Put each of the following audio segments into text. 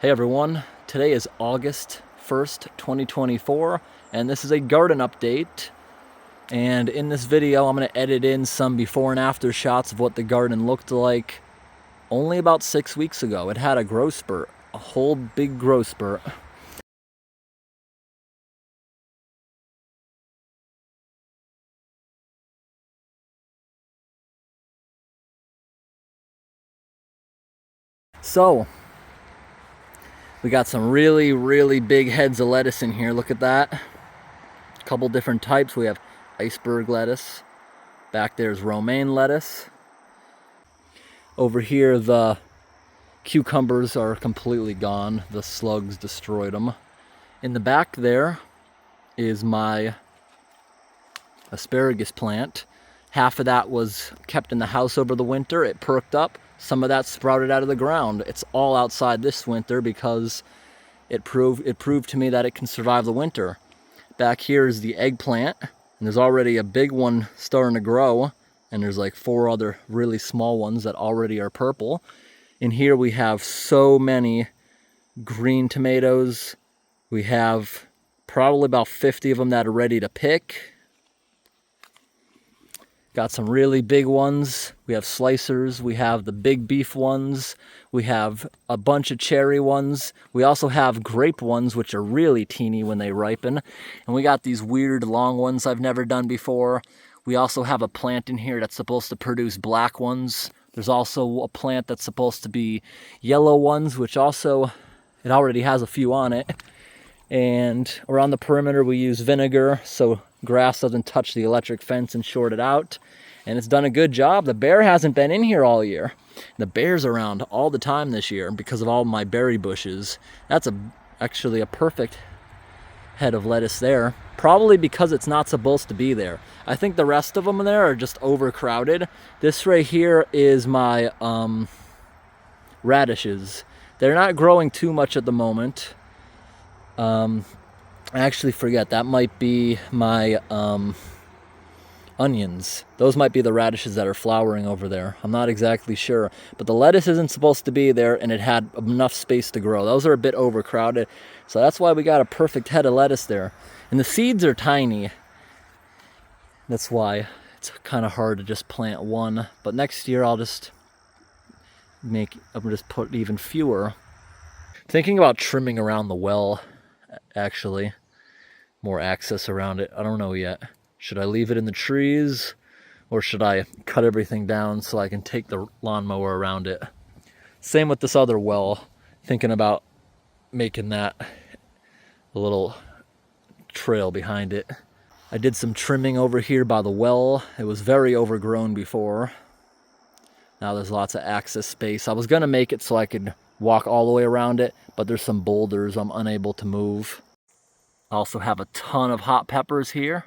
Hey everyone, today is August 1st, 2024, and this is a garden update. And in this video, I'm going to edit in some before and after shots of what the garden looked like only about 6 weeks ago. It had a growth spurt, a whole big growth spurt. So, we got some really big heads of lettuce in here. Look at that. A couple different types. We have iceberg lettuce. Back there's romaine lettuce. Over here, the cucumbers are completely gone. The slugs destroyed them. In the back there is my asparagus plant. Half of that was kept in the house over the winter. It perked up. Some of that sprouted out of the ground. It's all outside this winter because it proved to me that it can survive the winter. Back here is the eggplant, and there's already a big one starting to grow, and there's like 4 other really small ones that already are purple. In here we have so many green tomatoes. We have probably about 50 of them that are ready to pick. Got some really big ones. We have slicers. We have the big beef ones. We have a bunch of cherry ones. We also have grape ones, which are really teeny when they ripen. And we got these weird long ones I've never done before. We also have a plant in here that's supposed to produce black ones. There's also a plant that's supposed to be yellow ones, which also, it already has a few on it. And around the perimeter we use vinegar so grass doesn't touch the electric fence and short it out. And it's done a good job. The bear hasn't been in here all year. The bear's around all the time this year because of all my berry bushes. That's actually a perfect head of lettuce there. Probably because it's not supposed to be there. I think the rest of them there are just overcrowded. This right here is my radishes. They're not growing too much at the moment. I actually forget, that might be my onions. Those might be the radishes that are flowering over there. I'm not exactly sure. But the lettuce isn't supposed to be there, and it had enough space to grow. Those are a bit overcrowded, so that's why we got a perfect head of lettuce there. And the seeds are tiny. That's why it's kind of hard to just plant one. But next year I'll just put even fewer. Thinking about trimming around the well, actually. More access around it. I don't know yet. Should I leave it in the trees, or should I cut everything down so I can take the lawnmower around it? Same with this other well. Thinking about making that a little trail behind it. I did some trimming over here by the well. It was very overgrown before. Now there's lots of access space. I was gonna make it so I could walk all the way around it, but there's some boulders I'm unable to move. I also have a ton of hot peppers here.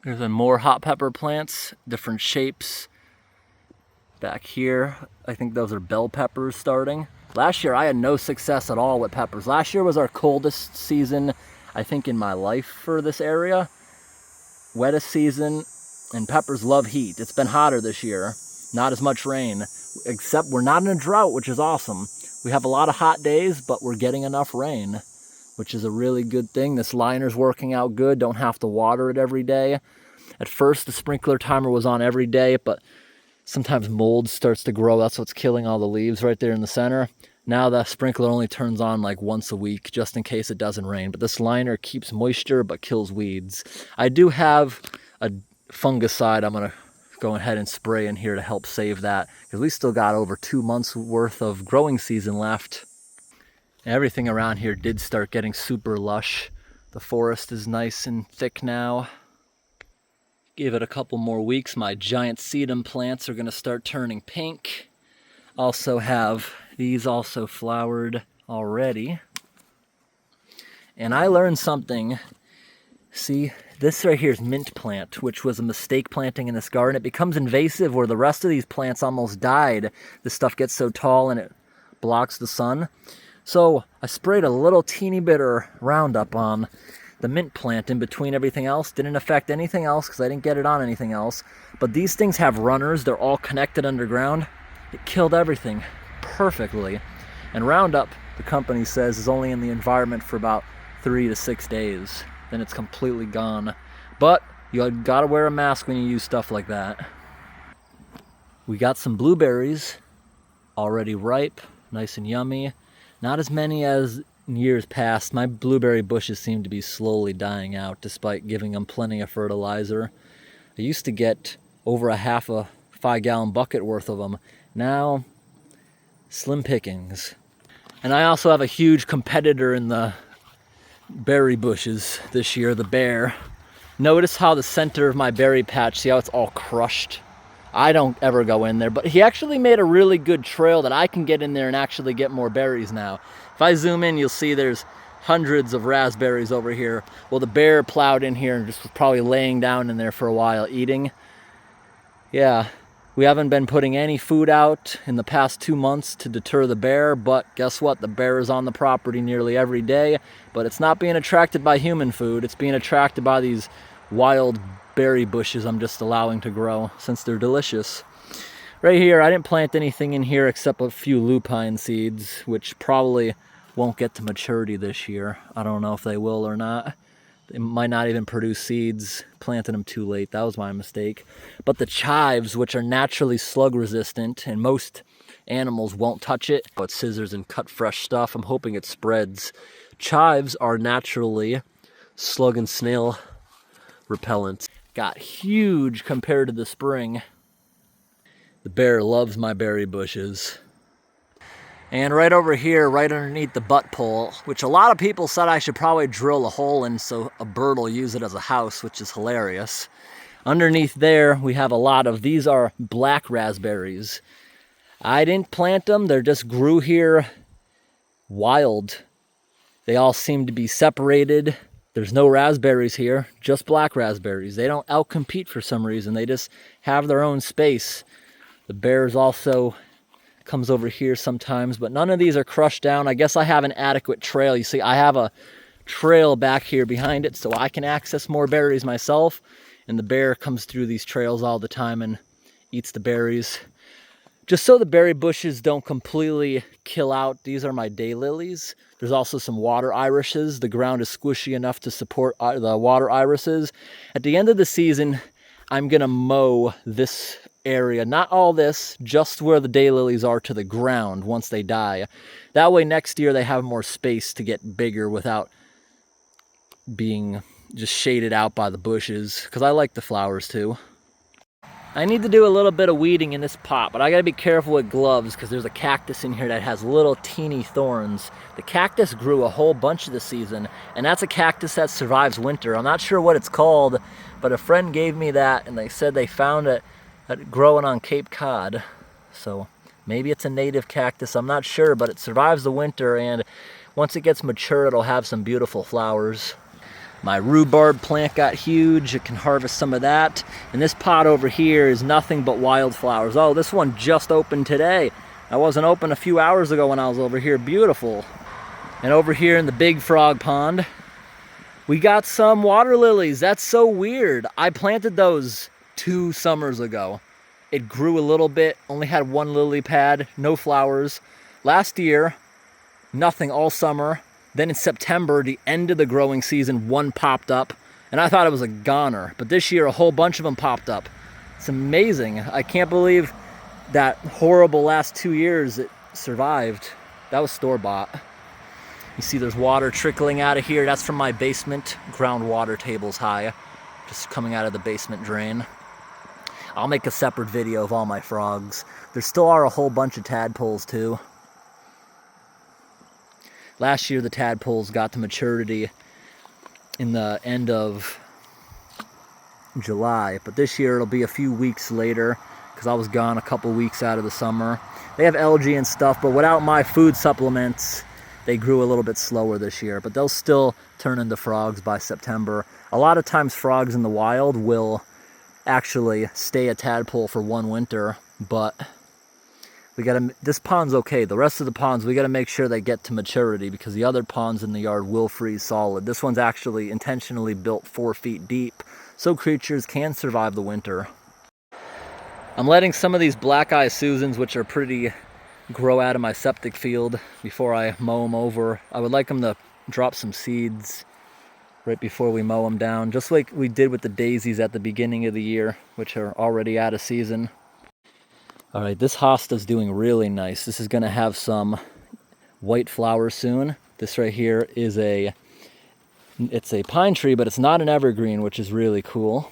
There's more hot pepper plants, different shapes. Back here, I think those are bell peppers starting. Last year I had no success at all with peppers. Last year was our coldest season, I think, in my life for this area. Wettest season, and peppers love heat. It's been hotter this year, not as much rain, except we're not in a drought, which is awesome. We have a lot of hot days, but we're getting enough rain, which is a really good thing. This liner's working out good. Don't have to water it every day. At first, the sprinkler timer was on every day, but sometimes mold starts to grow. That's what's killing all the leaves right there in the center. Now the sprinkler only turns on like once a week, just in case it doesn't rain. But this liner keeps moisture, but kills weeds. I do have a fungicide I'm gonna go ahead and spray in here to help save that, because we still got over 2 months worth of growing season left. Everything around here did start getting super lush. The forest is nice and thick now. Give it a couple more weeks, my giant sedum plants are gonna start turning pink. Also have these also flowered already. And I learned something. See, this right here is mint plant, which was a mistake planting in this garden. It becomes invasive where the rest of these plants almost died. This stuff gets so tall and it blocks the sun. So I sprayed a little teeny bit of Roundup on the mint plant in between everything else. Didn't affect anything else because I didn't get it on anything else. But these things have runners. They're all connected underground. It killed everything perfectly. And Roundup the company says is only in the environment for about 3 to 6 days. Then it's completely gone. But you gotta wear a mask when you use stuff like that. We got some blueberries already ripe, nice and yummy. Not as many as in years past. My blueberry bushes seem to be slowly dying out despite giving them plenty of fertilizer. I used to get over a half a 5-gallon bucket worth of them. Now, slim pickings. And I also have a huge competitor in the berry bushes this year, the bear. Notice how the center of my berry patch, see how it's all crushed? I don't ever go in there, but he actually made a really good trail that I can get in there and actually get more berries now. If I zoom in, you'll see there's hundreds of raspberries over here. Well, the bear plowed in here and just was probably laying down in there for a while eating. Yeah, we haven't been putting any food out in the past 2 months to deter the bear, but guess what? The bear is on the property nearly every day, but it's not being attracted by human food. It's being attracted by these wild berry bushes I'm just allowing to grow since they're delicious. Right here, I didn't plant anything in here except a few lupine seeds, which probably won't get to maturity this year. I don't know if they will or not. They might not even produce seeds. Planted them too late. That was my mistake. But the chives, which are naturally slug resistant, and most animals won't touch it, but scissors and cut fresh stuff. I'm hoping it spreads. Chives are naturally slug and snail repellent. Got huge compared to the spring. The bear loves my berry bushes. And right over here, right underneath the butt pole, which a lot of people said I should probably drill a hole in so a bird will use it as a house, which is hilarious. Underneath there, we have a lot of, these are black raspberries. I didn't plant them, they just grew here wild. They all seem to be separated. There's no raspberries here, just black raspberries. They don't outcompete for some reason. They just have their own space. The bears also comes over here sometimes, but none of these are crushed down. I guess I have an adequate trail. You see, I have a trail back here behind it so I can access more berries myself. And the bear comes through these trails all the time and eats the berries. Just so the berry bushes don't completely kill out, these are my daylilies. There's also some water irises. The ground is squishy enough to support the water irises. At the end of the season, I'm gonna mow this area, not all this, just where the daylilies are to the ground once they die. That way next year they have more space to get bigger without being just shaded out by the bushes, because I like the flowers too. I need to do a little bit of weeding in this pot, but I gotta be careful with gloves because there's a cactus in here that has little teeny thorns. The cactus grew a whole bunch of the season, and that's a cactus that survives winter. I'm not sure what it's called, but a friend gave me that, and they said they found it growing on Cape Cod. So maybe it's a native cactus, I'm not sure, but it survives the winter, and once it gets mature, it'll have some beautiful flowers. My rhubarb plant got huge. It can harvest some of that. And this pot over here is nothing but wildflowers. Oh, this one just opened today. I wasn't open a few hours ago when I was over here. Beautiful. And over here in the big frog pond, we got some water lilies. That's so weird. I planted those 2 summers ago. It grew a little bit, only had 1 lily pad, no flowers. Last year, nothing all summer. Then in September, the end of the growing season, 1 popped up, and I thought it was a goner. But this year, a whole bunch of them popped up. It's amazing. I can't believe that horrible last 2 years it survived. That was store-bought. You see there's water trickling out of here. That's from my basement. Groundwater table's high, just coming out of the basement drain. I'll make a separate video of all my frogs. There still are a whole bunch of tadpoles too. Last year, the tadpoles got to maturity in the end of July, but this year it'll be a few weeks later because I was gone a couple weeks out of the summer. They have algae and stuff, but without my food supplements, they grew a little bit slower this year, but they'll still turn into frogs by September. A lot of times frogs in the wild will actually stay a tadpole for 1 winter, but this pond's okay. The rest of the ponds, we gotta make sure they get to maturity because the other ponds in the yard will freeze solid. This one's actually intentionally built 4 feet deep so creatures can survive the winter. I'm letting some of these black-eye Susans, which are pretty grow out of my septic field before I mow them over. I would like them to drop some seeds right before we mow them down, just like we did with the daisies at the beginning of the year, which are already out of season. All right, this hosta's doing really nice. This is gonna have some white flowers soon. This right here is it's a pine tree, but it's not an evergreen, which is really cool.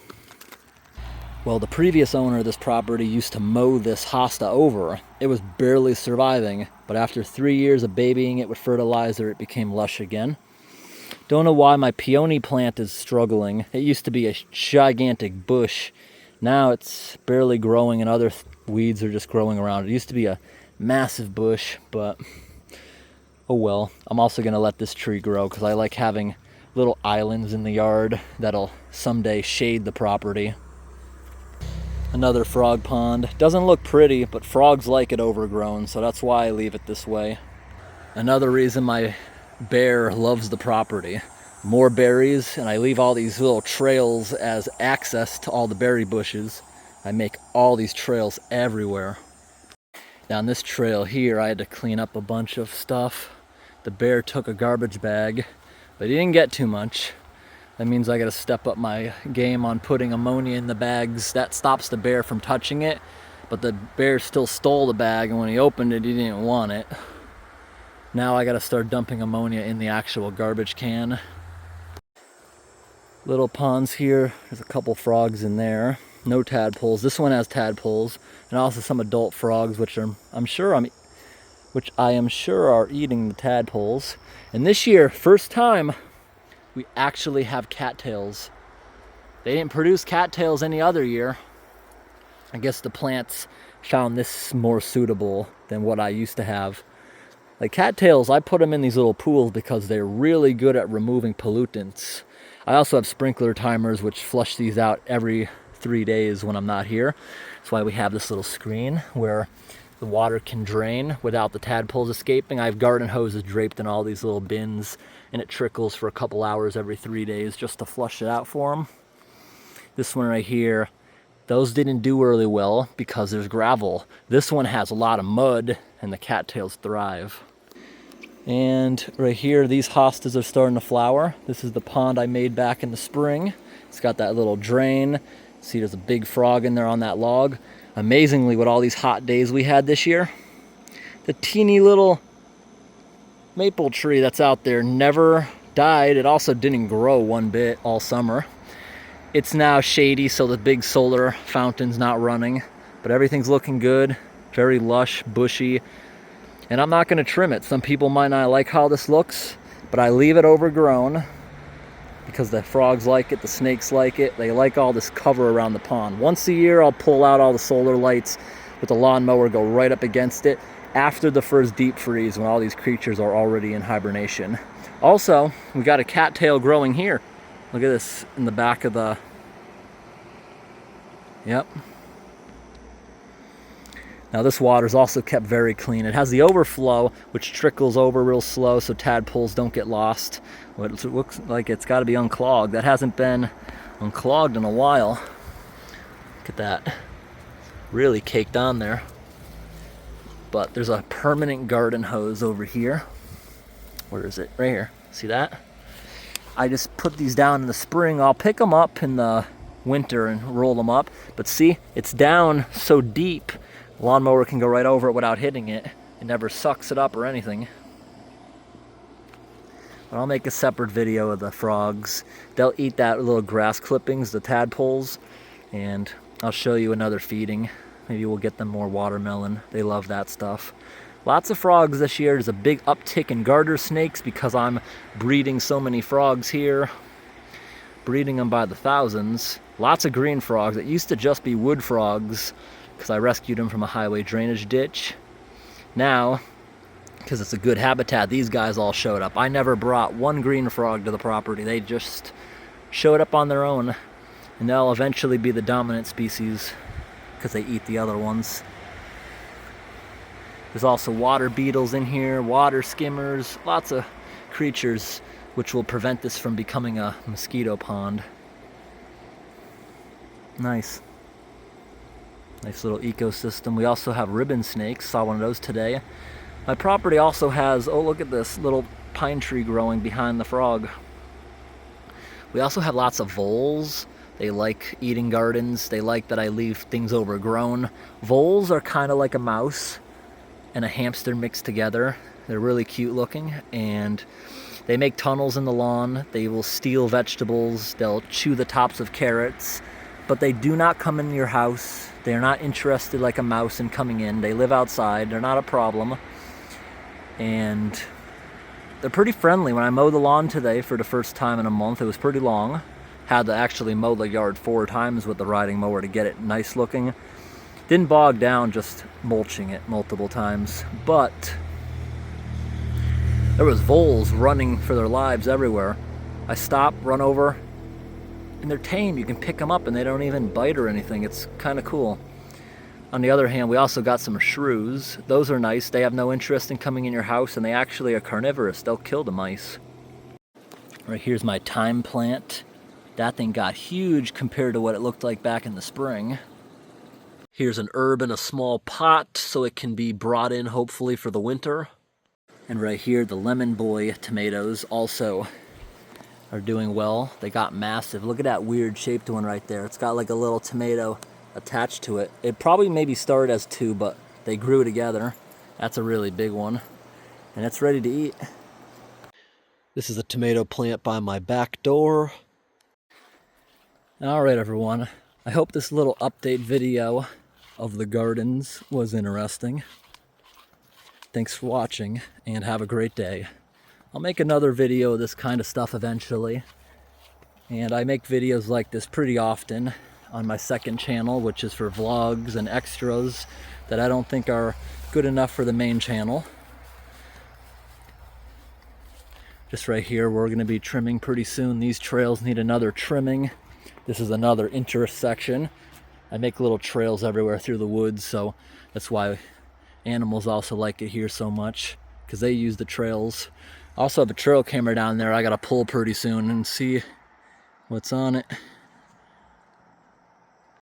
Well, the previous owner of this property used to mow this hosta over. It was barely surviving, but after 3 years of babying it with fertilizer, it became lush again. Don't know why my peony plant is struggling. It used to be a gigantic bush. Now it's barely growing and other weeds are just growing around. It used to be a massive bush, but oh well. I'm also gonna let this tree grow because I like having little islands in the yard that'll someday shade the property. Another frog pond. Doesn't look pretty, but frogs like it overgrown, so that's why I leave it this way. Another reason my bear loves the property. More berries, and I leave all these little trails as access to all the berry bushes. I make all these trails everywhere. Down this trail here, I had to clean up a bunch of stuff. The bear took a garbage bag, but he didn't get too much. That means I gotta step up my game on putting ammonia in the bags. That stops the bear from touching it, but the bear still stole the bag, and when he opened it, he didn't want it. Now I gotta start dumping ammonia in the actual garbage can. Little ponds here. There's a couple frogs in there. No tadpoles. This one has tadpoles, and also some adult frogs, which I am sure are eating the tadpoles. And this year, first time, we actually have cattails. They didn't produce cattails any other year. I guess the plants found this more suitable than what I used to have. Like cattails, I put them in these little pools because they're really good at removing pollutants. I also have sprinkler timers which flush these out every 3 days when I'm not here. That's why we have this little screen where the water can drain without the tadpoles escaping. I have garden hoses draped in all these little bins, and it trickles for a couple hours every 3 days just to flush it out for them. This one right here, those didn't do really well because there's gravel. This one has a lot of mud and the cattails thrive. And right here, these hostas are starting to flower. This is the pond I made back in the spring. It's got that little drain. See, there's a big frog in there on that log. Amazingly, with all these hot days we had this year, the teeny little maple tree that's out there never died. It also didn't grow one bit all summer. It's now shady, so the big solar fountain's not running, but everything's looking good, very lush, bushy, and I'm not gonna trim it. Some people might not like how this looks, but I leave it overgrown because the frogs like it, the snakes like it. They like all this cover around the pond. Once a year, I'll pull out all the solar lights with the lawnmower, go right up against it after the first deep freeze when all these creatures are already in hibernation. Also, we got a cattail growing here. Look at this in the back of the, yep. Now this water's also kept very clean. It has the overflow, which trickles over real slow so tadpoles don't get lost. But it looks like it's got to be unclogged. That hasn't been unclogged in a while. Look at that. Really caked on there. But there's a permanent garden hose over here. Where is it? Right here. See that? I just put these down in the spring. I'll pick them up in the winter and roll them up. But see, it's down so deep, the lawnmower can go right over it without hitting it. It never sucks it up or anything. But I'll make a separate video of the frogs. They'll eat that little grass clippings, the tadpoles, and I'll show you another feeding. Maybe we'll get them more watermelon. They love that stuff. Lots of frogs this year. There's a big uptick in garter snakes because I'm breeding so many frogs here. Breeding them by the thousands. Lots of green frogs. It used to just be wood frogs because I rescued them from a highway drainage ditch. Now, because it's a good habitat, these guys all showed up. I never brought one green frog to the property. They just showed up on their own, and they'll eventually be the dominant species because they eat the other ones. There's also water beetles in here, water skimmers, lots of creatures which will prevent this from becoming a mosquito pond. Nice. Nice little ecosystem. We also have ribbon snakes. Saw one of those today. My property also has, oh look at this little pine tree growing behind the frog. We also have lots of voles. They like eating gardens. They like that I leave things overgrown. Voles are kind of like a mouse and a hamster mixed together. They're really cute looking, and they make tunnels in the lawn. They will steal vegetables. They'll chew the tops of carrots, but they do not come in your house. They're not interested like a mouse in coming in. They live outside. They're not a problem. And they're pretty friendly. When I mowed the lawn today for the first time in a month, it was pretty long. Had to actually mow the yard 4 times with the riding mower to get it nice looking. Didn't bog down, just mulching it multiple times. But there was voles running for their lives everywhere. I stop, run over, and they're tame. You can pick them up and they don't even bite or anything. It's kind of cool. On the other hand, we also got some shrews. Those are nice. They have no interest in coming in your house, and they actually are carnivorous. They'll kill the mice. Right here's my thyme plant. That thing got huge compared to what it looked like back in the spring. Here's an herb in a small pot so it can be brought in hopefully for the winter. And right here, the lemon boy tomatoes also are doing well. They got massive. Look at that weird shaped one right there. It's got like a little tomato attached to it. It probably maybe started as 2, but they grew together. That's a really big one. And it's ready to eat. This is a tomato plant by my back door. All right, everyone. I hope this little update video of the gardens was interesting. Thanks for watching, and have a great day. I'll make another video of this kind of stuff eventually. And I make videos like this pretty often on my second channel, which is for vlogs and extras that I don't think are good enough for the main channel. Just right here, we're going to be trimming pretty soon. These trails need another trimming. This is another intersection. I make little trails everywhere through the woods, so that's why animals also like it here so much, because they use the trails. I also have a trail camera down there I gotta pull pretty soon and see what's on it.